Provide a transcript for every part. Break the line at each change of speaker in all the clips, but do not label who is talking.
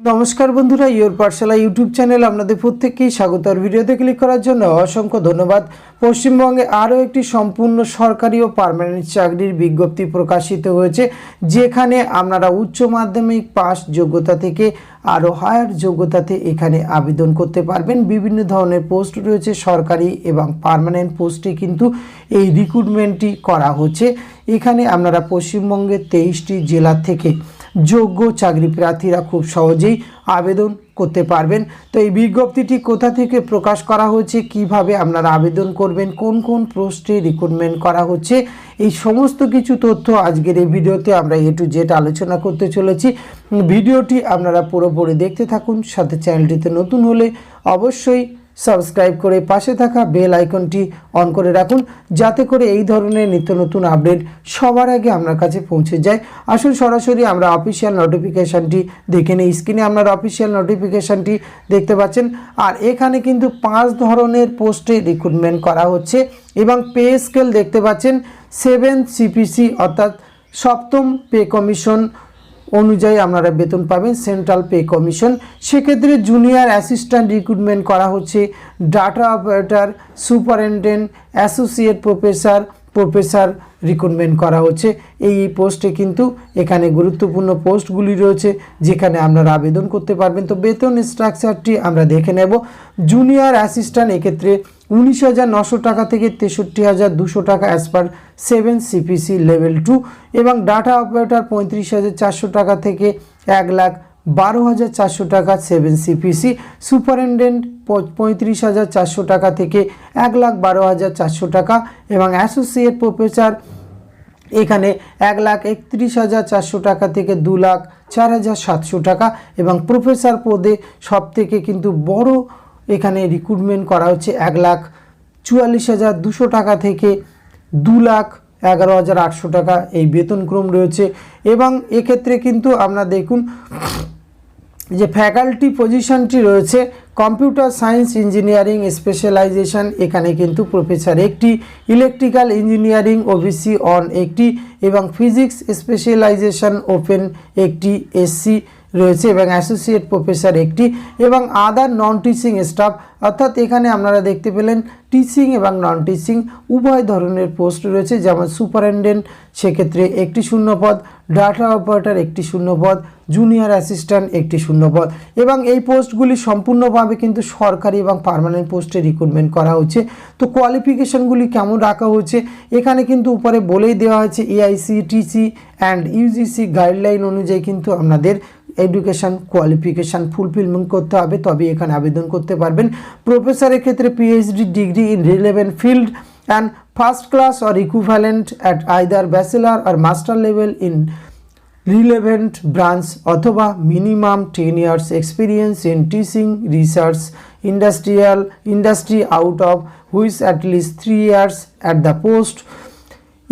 নমস্কার বন্ধুরা, your Pathsala YouTube channel আপনাদের প্রত্যেককেই স্বাগত। আর ভিডিওতে ক্লিক করার জন্য অসংখ্য ধন্যবাদ। পশ্চিমবঙ্গে আরও একটি সম্পূর্ণ সরকারি ও পার্মানেন্ট চাকরির বিজ্ঞপ্তি প্রকাশিত হয়েছে, যেখানে আপনারা উচ্চ মাধ্যমিক পাস যোগ্যতা থেকে আরও হায়ার যোগ্যতাতে এখানে আবেদন করতে পারবেন। বিভিন্ন ধরনের পোস্ট রয়েছে, সরকারি এবং পার্মানেন্ট পোস্টে কিন্তু এই রিক্রুটমেন্টটি করা হচ্ছে। এখানে আপনারা পশ্চিমবঙ্গের 23টি জেলা থেকে যোগ্য চাকরি প্রার্থীরা খুব সহজেই আবেদন করতে পারবেন। তো এই বিজ্ঞপ্তিটি কোথা থেকে প্রকাশ করা হচ্ছে, কিভাবে আপনারা আবেদন করবেন, কোন কোন পোস্টে রিক্রুটমেন্ট করা হচ্ছে, এই সমস্ত কিছু তথ্য আজকের এই ভিডিওতে আমরা A to Z আলোচনা করতে চলেছি। ভিডিওটি আপনারা পুরোপুরি দেখতে থাকুন। সাথে চ্যানেলটিতে নতুন হলে অবশ্যই সাবস্ক্রাইব করে পাশে থাকা বেল আইকনটি অন করে রাখুন, যাতে করে এই ধরনের নিত্য নতুন আপডেট সবার আগে আপনার কাছে পৌঁছে যায়। আসুন সরাসরি আমরা অফিসিয়াল নোটিফিকেশানটি দেখে নিই। স্ক্রিনে আপনারা অফিসিয়াল নোটিফিকেশানটি দেখতে পাচ্ছেন। আর এখানে কিন্তু 5 ধরনের পোস্টে রিক্রুটমেন্ট করা হচ্ছে এবং পে স্কেল দেখতে পাচ্ছেন 7 CPC অর্থাৎ সপ্তম পে কমিশন অনুযায়ী আপনারা বেতন পাবেন, সেন্ট্রাল পে কমিশন। সেক্ষেত্রে জুনিয়র অ্যাসিস্ট্যান্ট রিক্রুটমেন্ট করা হচ্ছে, data operator, superintendent, associate professor recruitment করা হচ্ছে। এই পোস্টে কিন্তু এখানে গুরুত্বপূর্ণ পোস্টগুলি রয়েছে, যেখানে আপনারা আবেদন করতে পারবেন। তো বেতন স্ট্রাকচারটি আমরা দেখে নেব। জুনিয়র অ্যাসিস্ট্যান্ট এক্ষেত্রে 19,900 টাকা থেকে 63,200 টাকা অ্যাজ পার 7 CPC লেভেল 2, এবং ডাটা অপারেটর 35,400 টাকা থেকে 1,12,400 টাকা 7 CPC, সুপারিনটেন্ডেন্ট 35,400 টাকা থেকে 1,12,400 টাকা, এবং অ্যাসোসিয়েট প্রফেসর এখানে 1,31,400 টাকা থেকে 2,04,700 টাকা, এবং প্রফেসর পদে সব থেকে কিন্তু বড় এখানে রিক্রুটমেন্ট করা হচ্ছে 1,44,200 টাকা থেকে 2,11,800 টাকা এই বেতনক্রম রয়েছে। এবং এক্ষেত্রে কিন্তু আপনারা দেখুন যে ফ্যাকাল্টি পজিশনটি রয়েছে কম্পিউটার সায়েন্স ইঞ্জিনিয়ারিং স্পেশালাইজেশন, এখানে কিন্তু প্রফেসর একটি, ইলেকট্রিক্যাল ইঞ্জিনিয়ারিং ওবিসি অন একটি, এবং ফিজিক্স স্পেশালাইজেশন ওপেন একটি SC রয়েছে, এবং অ্যাসোসিয়েট প্রফেসর একটি, এবং আদার নন টিচিং স্টাফ অর্থাৎ এখানে আপনারা দেখতে পেলেন টিচিং এবং নন টিচিং উভয় ধরনের পোস্ট রয়েছে। যেমন সুপারিনটেন্ডেন্ট সেক্ষেত্রে একটি শূন্যপদ, ডাটা অপারেটর একটি শূন্যপদ, জুনিয়র অ্যাসিস্ট্যান্ট একটি শূন্যপদ, এবং এই পোস্টগুলি সম্পূর্ণভাবে কিন্তু সরকারি এবং পার্মানেন্ট পোস্টে রিক্রুটমেন্ট করা হচ্ছে। তো কোয়ালিফিকেশনগুলি কেমন রাখা হচ্ছে এখানে কিন্তু উপরে বলেই দেওয়া হয়েছে। AICTC অ্যান্ড UGC গাইডলাইন অনুযায়ী কিন্তু আপনাদের এডুকেশন কোয়ালিফিকেশান ফুলফিলমেন্ট করতে হবে, তবে এখানে আবেদন করতে পারবেন। প্রফেসরের ক্ষেত্রে PhD degree in relevant field and first class or equivalent at either bachelor আর master level in relevant branch, অথবা minimum 10 years experience in teaching research industry out of which at least 3 years at the post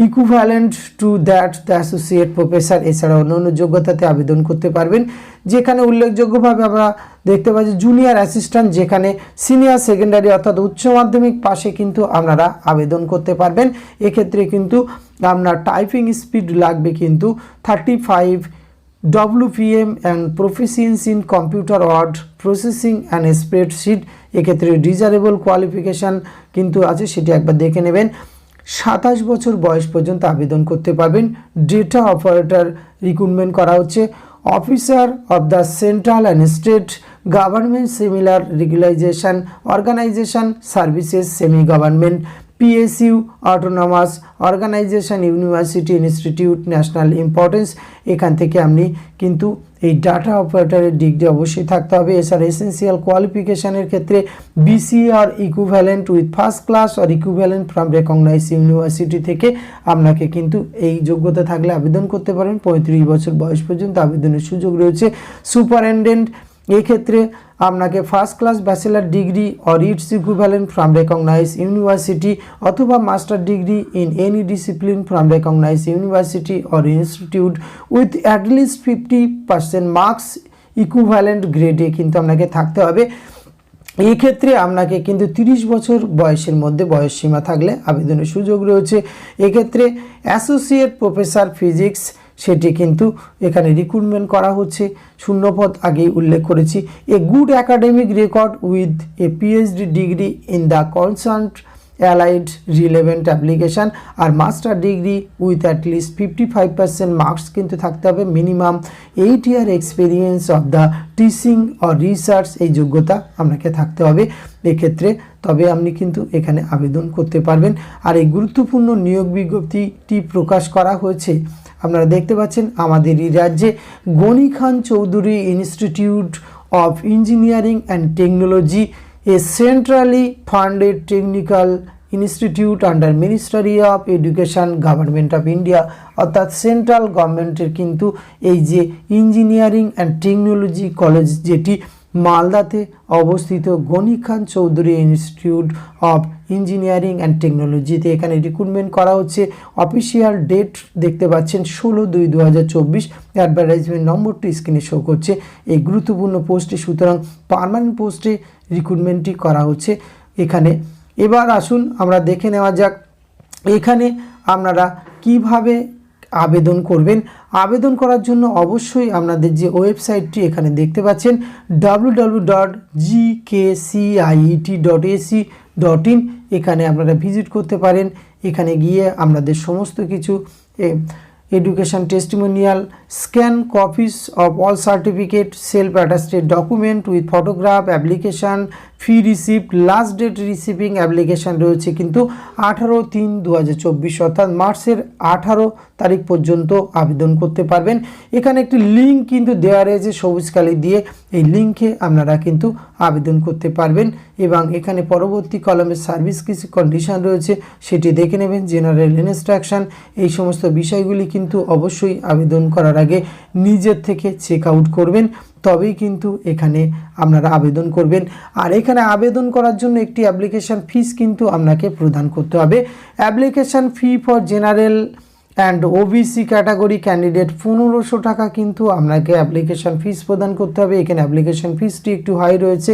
equivalent to that the associate professor. এছাড়া অন্যান্য যোগ্যতাতে আবেদন করতে পারবেন, যেখানে উল্লেখযোগ্যভাবে আমরা দেখতে পাচ্ছি জুনিয়র অ্যাসিস্ট্যান্ট, যেখানে সিনিয়র সেকেন্ডারি অর্থাৎ উচ্চ মাধ্যমিক পাশে কিন্তু আপনারা আবেদন করতে পারবেন। এক্ষেত্রে কিন্তু আপনার টাইপিং স্পিড লাগবে কিন্তু 35 WPM and proficiency in computer word processing and spreadsheet. এক্ষেত্রে ডিজারেবল কোয়ালিফিকেশান কিন্তু আছে, সেটি একবার দেখে নেবেন। 27 বছর বয়স পর্যন্ত আবেদন করতে পারবেন। ডেটা অপারেটর রিক্রুটমেন্ট করা হচ্ছে। Officer of the central and state government similar regularisation organisation services semi government PSU autonomous organisation university institute national importance. এখান থেকে আপনি কিন্তু এই ডাটা অপারেটরের ডিগ্রি অবশ্যই থাকতে হবে। এছাড়া এসেন্সিয়াল কোয়ালিফিকেশানের ক্ষেত্রে BC আর ইকুইভ্যালেন্ট উইথ ফার্স্ট ক্লাস আর ইকুইভ্যালেন্ট ফ্রম রেকগনাইজড ইউনিভার্সিটি থেকে আপনাকে কিন্তু এই যোগ্যতা থাকলে আবেদন করতে পারেন। 35 বছর বয়স পর্যন্ত আবেদনের সুযোগ রয়েছে। সুপারিনটেন্ডেন্ট এক্ষেত্রে আপনাকে first class bachelor degree or its equivalent from recognised university, অথবা master degree in any discipline from recognised university or institute with at least 50% marks equivalent গ্রেডে কিন্তু আপনাকে থাকতে হবে। এই ক্ষেত্রে আপনাকে কিন্তু 30 বছর বয়সের মধ্যে বয়স সীমা থাকলে আবেদনের সুযোগ রয়েছে। এক্ষেত্রে অ্যাসোসিয়েট প্রফেসর ফিজিক্স সেটি কিন্তু এখানে রিক্রুটমেন্ট করা হচ্ছে। শূন্যপদ আগেই উল্লেখ করেছি। A good academic record with a PhD degree in the concerned allied relevant application আর master degree with at least 55% marks কিন্তু থাকতে হবে। Minimum 8 year experience of the teaching or research, এই যোগ্যতা আপনাকে থাকতে হবে এক্ষেত্রে, তবে আপনি কিন্তু এখানে আবেদন করতে পারবেন। আর এই গুরুত্বপূর্ণ নিয়োগ বিজ্ঞপ্তিটি প্রকাশ করা হয়েছে, আপনারা দেখতে পাচ্ছেন আমাদের এই রাজ্যে Ghani Khan Chowdhury institute of engineering and technology, a centrally funded technical institute under Ministry of Education, Government of India, অর্থাৎ সেন্ট্রাল গভর্নমেন্টের কিন্তু এই যে ইঞ্জিনিয়ারিং অ্যান্ড টেকনোলজি কলেজ যেটি মালদাতে অবস্থিত, Ghani Khan Chowdhury institute of engineering and টেকনোলজিতে এখানে রিক্রুটমেন্ট করা হচ্ছে। অফিসিয়াল ডেট দেখতে পাচ্ছেন 16/2/2024, অ্যাডভার্টাইজমেন্ট নম্বরটি স্ক্রিনে শো করছে। এই গুরুত্বপূর্ণ পোস্টে সুতরাং পার্মানেন্ট পোস্টে রিক্রুটমেন্টটি করা হচ্ছে এখানে। এবার আসুন আমরা দেখে নেওয়া যাক এখানে আপনারা কিভাবে আবেদন করবেন। আবেদন করার জন্য অবশ্যই আপনাদের যে ওয়েবসাইটটি এখানে দেখতে পাচ্ছেন www.gkciet.ac.in, এখানে আপনারা ভিজিট করতে পারেন। এখানে গিয়ে আপনাদের সমস্ত কিছু education testimonial, scan copies of all certificate, self-attested document with photograph, application, fee receipt, last date receiving application রয়েছে কিন্তু 18/3/2024 অর্থাৎ মার্চের 18 তারিখ পর্যন্ত আবেদন করতে পারবেন। এখানে একটি লিঙ্ক কিন্তু দেওয়া রয়েছে সবুজ কালি দিয়ে, এই লিঙ্কে আপনারা কিন্তু আবেদন করতে পারবেন। এবং এখানে পরবর্তী কলামে সার্ভিস কিছু কন্ডিশন রয়েছে, সেটি দেখে নেবেন। জেনারেল ইনস্ট্রাকশন, এই সমস্ত বিষয়গুলি কিন্তু অবশ্যই আবেদন করার আগে নিজের থেকে চেক আউট করবেন, তবেই কিন্তু এখানে আপনারা আবেদন করবেন। আর এখানে আবেদন করার জন্য একটি অ্যাপ্লিকেশন ফিস কিন্তু আপনাকে প্রদান করতে হবে। Application fee for general and OBC category candidate 1500 টাকা কিন্তু আপনাকে অ্যাপ্লিকেশন ফিস প্রদান করতে হবে। এখানে অ্যাপ্লিকেশন ফিসটি একটু হাই রয়েছে।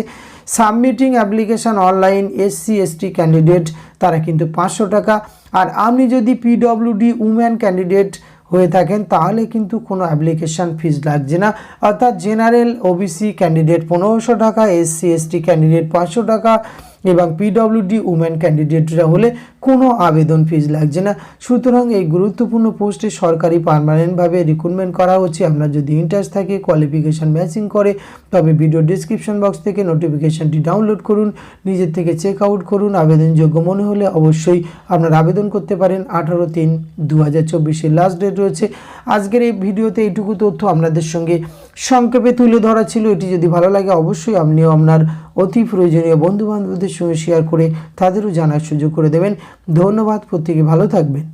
Submitting application online SC ST candidate তারা কিন্তু 500 টাকা। আর আপনি যদি PWD উম্যান ক্যান্ডিডেট হয়ে থাকেন তাহলে কিন্তু কোনো অ্যাপ্লিকেশান ফিস লাগছে না, অর্থাৎ জেনারেল OBC ক্যান্ডিডেট 1500 টাকা, SC ST ক্যান্ডিডেট 500 টাকা এবং PWD উমেন ক্যান্ডিডেটরা হলে কোনো আবেদন ফিস লাগছে না। সুতরাং এই গুরুত্বপূর্ণ পোস্টে সরকারি পার্মানেন্টভাবে রিক্রুটমেন্ট করা হচ্ছে। আপনার যদি ইন্টারেস্ট থাকে, কোয়ালিফিকেশান ম্যাচিং করে, তবে ভিডিও ডিসক্রিপশন বক্স থেকে নোটিফিকেশানটি ডাউনলোড করুন, নিজের থেকে চেক আউট করুন। আবেদনযোগ্য মনে হলে অবশ্যই আপনারা আবেদন করতে পারেন। 18/3/2024 লাস্ট ডেট রয়েছে। আজকের এই ভিডিওতে এইটুকু তথ্য আপনাদের সঙ্গে সংক্ষেপে তুলে ধরা ছিল। এটি যদি ভালো লাগে অবশ্যই আপনিও আপনার অতি প্রয়োজনীয় বন্ধুবান্ধবদের সঙ্গে শেয়ার করে তাদেরও জানার সুযোগ করে দেবেন। ধন্যবাদ, প্রত্যেকে ভালো থাকবেন।